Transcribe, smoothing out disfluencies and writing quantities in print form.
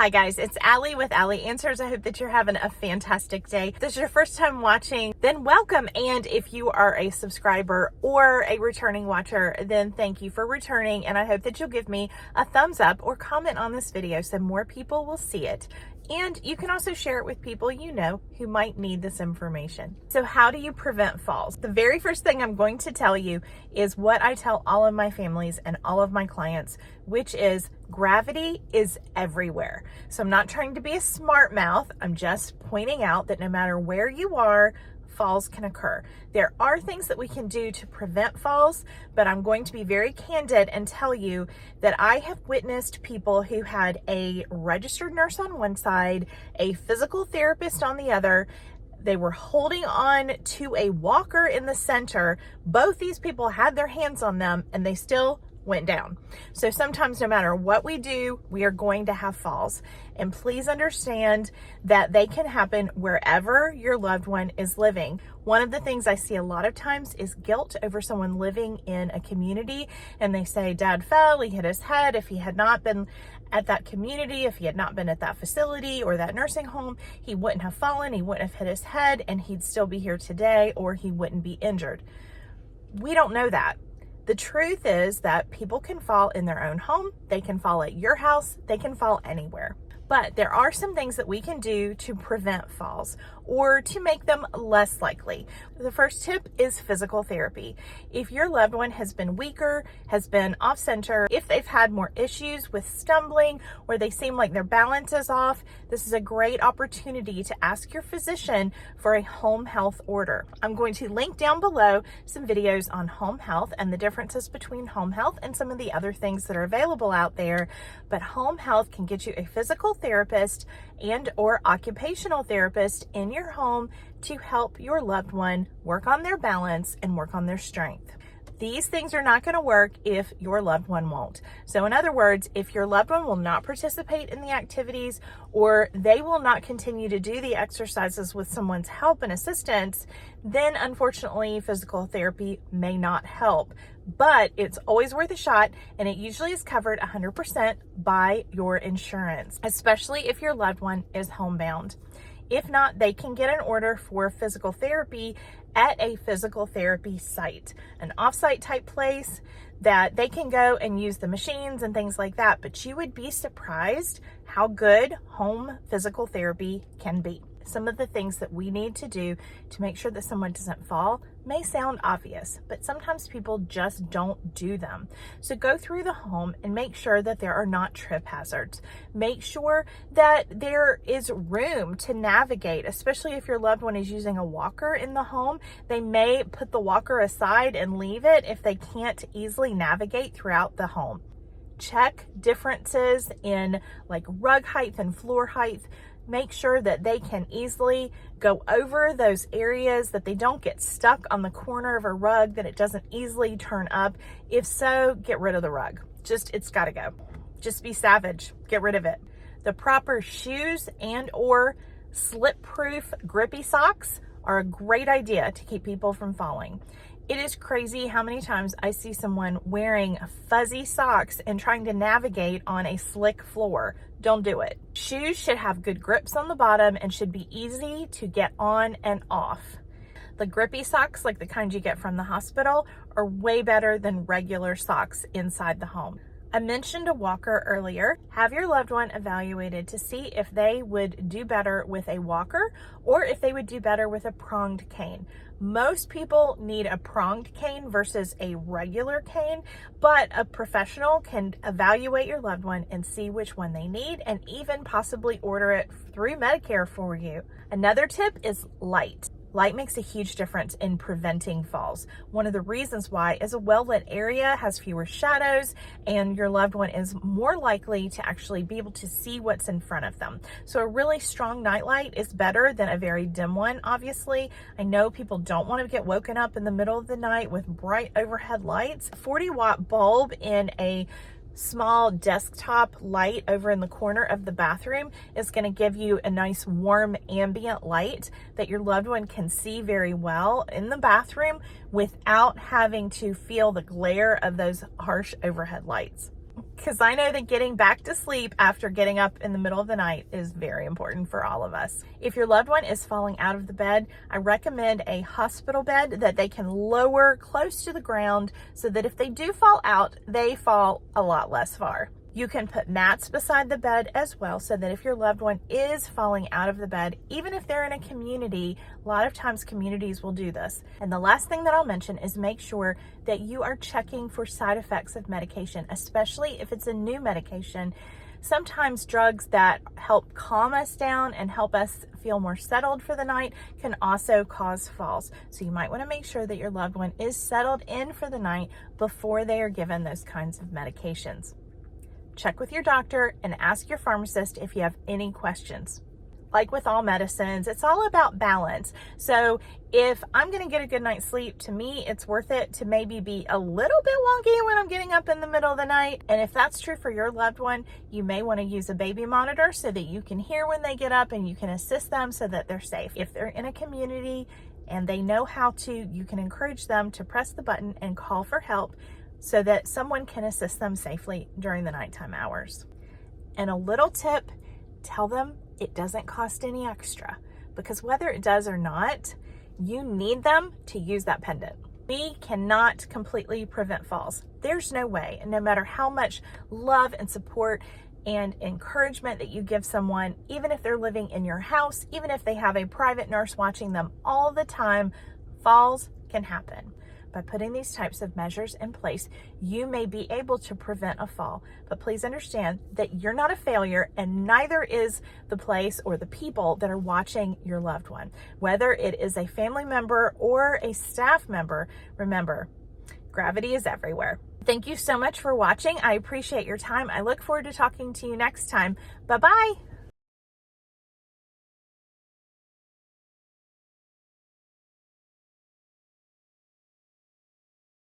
Hi guys, it's Ali with AliAnswers. I hope that you're having a fantastic day. If this is your first time watching, then welcome. And if you are a subscriber or a returning watcher, then thank you for returning. And I hope that you'll give me a thumbs up or comment on this video so more people will see it. And you can also share it with people you know who might need this information. So how do you prevent falls? The very first thing I'm going to tell you is what I tell all of my families and all of my clients, which is gravity is everywhere. So I'm not trying to be a smart mouth. I'm just pointing out that no matter where you are, falls can occur. There are things that we can do to prevent falls, but I'm going to be very candid and tell you that I have witnessed people who had a registered nurse on one side, a physical therapist on the other. They were holding on to a walker in the center. Both these people had their hands on them and they still went down. So sometimes no matter what we do, we are going to have falls. And please understand that they can happen wherever your loved one is living. One of the things I see a lot of times is guilt over someone living in a community, and they say, Dad fell, he hit his head. If he had not been at that community, if he had not been at that facility or that nursing home, he wouldn't have fallen, he wouldn't have hit his head, and he'd still be here today, or he wouldn't be injured. We don't know that. The truth is that people can fall in their own home, they can fall at your house, they can fall anywhere. But there are some things that we can do to prevent falls or to make them less likely. The first tip is physical therapy. If your loved one has been weaker, has been off center, if they've had more issues with stumbling or they seem like their balance is off, this is a great opportunity to ask your physician for a home health order. I'm going to link down below some videos on home health and the differences between home health and some of the other things that are available out there. But home health can get you a physical therapist and or occupational therapist in your home to help your loved one work on their balance and work on their strength. These things are not going to work if your loved one won't. So in other words, if your loved one will not participate in the activities or they will not continue to do the exercises with someone's help and assistance, then unfortunately physical therapy may not help. But it's always worth a shot, and it usually is covered 100% by your insurance, especially if your loved one is homebound. If not, they can get an order for physical therapy at a physical therapy site, an off-site type place that they can go and use the machines and things like that. But you would be surprised how good home physical therapy can be. Some of the things that we need to do to make sure that someone doesn't fall may sound obvious, but sometimes people just don't do them. So go through the home and make sure that there are not trip hazards. Make sure that there is room to navigate, especially if your loved one is using a walker in the home. They may put the walker aside and leave it if they can't easily navigate throughout the home. Check differences in like rug height and floor height. Make sure that they can easily go over those areas, that they don't get stuck on the corner of a rug, that it doesn't easily turn up. If so, get rid of the rug. It's got to go. Just be savage. Get rid of it. The proper shoes and or slip-proof grippy socks are a great idea to keep people from falling. It is crazy how many times I see someone wearing fuzzy socks and trying to navigate on a slick floor. Don't do it. Shoes should have good grips on the bottom and should be easy to get on and off. The grippy socks, like the kind you get from the hospital, are way better than regular socks inside the home. I mentioned a walker earlier. Have your loved one evaluated to see if they would do better with a walker or if they would do better with a pronged cane. Most people need a pronged cane versus a regular cane, but a professional can evaluate your loved one and see which one they need and even possibly order it through Medicare for you. Another tip is light. Light makes a huge difference in preventing falls. One of the reasons why is a well-lit area has fewer shadows and your loved one is more likely to actually be able to see what's in front of them. So a really strong nightlight is better than a very dim one, obviously. I know people don't want to get woken up in the middle of the night with bright overhead lights. A 40-watt bulb in a small desktop light over in the corner of the bathroom is going to give you a nice warm ambient light that your loved one can see very well in the bathroom without having to feel the glare of those harsh overhead lights. because I know that getting back to sleep after getting up in the middle of the night is very important for all of us. If your loved one is falling out of the bed, I recommend a hospital bed that they can lower close to the ground so that if they do fall out, they fall a lot less far. You can put mats beside the bed as well so that if your loved one is falling out of the bed, even if they're in a community, a lot of times communities will do this. And the last thing that I'll mention is make sure that you are checking for side effects of medication, especially if it's a new medication. Sometimes drugs that help calm us down and help us feel more settled for the night can also cause falls. So you might want to make sure that your loved one is settled in for the night before they are given those kinds of medications. Check with your doctor and ask your pharmacist if you have any questions. Like with all medicines, it's all about balance. So if I'm going to get a good night's sleep, to me, it's worth it to maybe be a little bit wonky when I'm getting up in the middle of the night. And if that's true for your loved one, you may want to use a baby monitor so that you can hear when they get up and you can assist them so that they're safe. If they're in a community and they know how to, you can encourage them to press the button and call for help so that someone can assist them safely during the nighttime hours. And a little tip, tell them it doesn't cost any extra, because whether it does or not, you need them to use that pendant. We cannot completely prevent falls. There's no way, no matter how much love and support and encouragement that you give someone, even if they're living in your house, even if they have a private nurse watching them all the time, falls can happen. By putting these types of measures in place, you may be able to prevent a fall. But please understand that you're not a failure, and neither is the place or the people that are watching your loved one. Whether it is a family member or a staff member, remember, gravity is everywhere. Thank you so much for watching. I appreciate your time. I look forward to talking to you next time. Bye-bye.